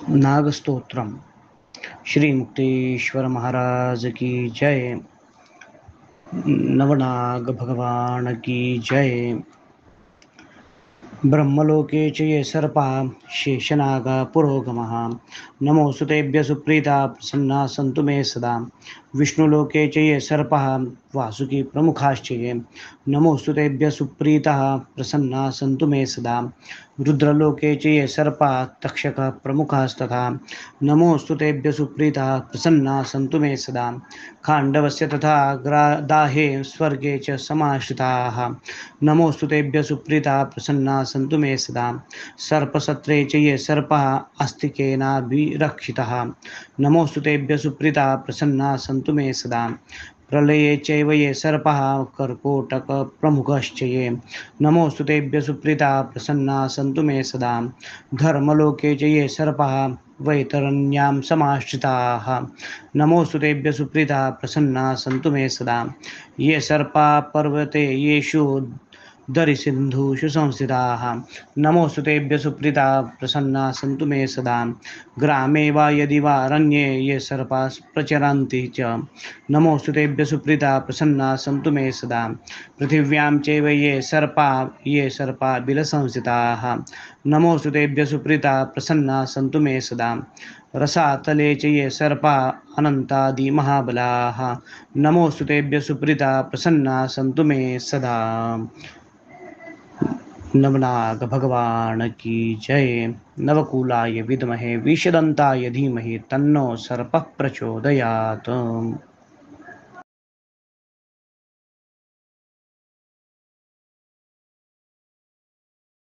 नागस्तोत्रम। श्री मुक्तेश्वर महाराज की जय। नवनाग भगवान की जय। ब्रह्मलोके च ये सर्पा शेषनागा पुरोगमः नमोऽस्तु तेभ्यः सुप्रीता प्रसन्ना सन्तु मे सदा। विष्णुलोके च ये सर्पः वासुकी प्रमुखाश्च ये नमोऽस्तु तेभ्यः सुप्रीताः प्रसन्ना सन्तु मे सदा। रुद्रलोके च ये सर्पाः तक्षकः प्रमुखास्तथा नमोऽस्तु तेभ्यः सुप्रीताः प्रसन्ना सन्तु मे सदा। खाण्डवस्य तथा दाहे स्वर्गे च समाश्रिताः नमोऽस्तु तेभ्यः सुप्रीताः प्रसन्ना सन्तु मे सदा। सर्पसत्रे च ये सर्पः आस्तिकेनाभिरक्षितः नमोऽस्तु तेभ्यः सुप्रीताः प्रसन्ना सन्तु मे सदा। प्रलये चैव ये सर्पः कर्कोटकप्रमुखश्च ये नमोऽस्तु तेभ्यः सुप्रीताः प्रसन्ना सन्तु मे सदा। धर्मलोके च ये सर्पः वैतरण्यां समाश्रिताः नमोऽस्तु तेभ्यः सुप्रीताः प्रसन्ना सन्तु मे सदा। ये सर्पा पर्वते येषु दरिसिन्धुषु संस्थिताः नमोऽस्तु तेभ्यः सुप्रीताः प्रसन्ना सन्तु मे सदा। ग्रामे वा यदि वा अरण्ये ये सर्पाः प्रचरन्ति च नमोऽस्तु तेभ्यः सुप्रीताः प्रसन्ना सन्तु मे सदा। पृथिव्यां चैव ये सर्पा बिलसंस्थिताः नमोऽस्तु तेभ्यः सुप्रीताः प्रसन्ना सन्तु मे सदा। रसातले च ये सर्पा अनन्तादिमहाबलाः नमोऽस्तु तेभ्यः सुप्रीताः प्रसन्ना सन्तु मे सदा। नवनाग भगवान की जय। नवकूलाय विद्महे विषदन्ताय धीमहि तन्नो सर्पः प्रचोदयात्।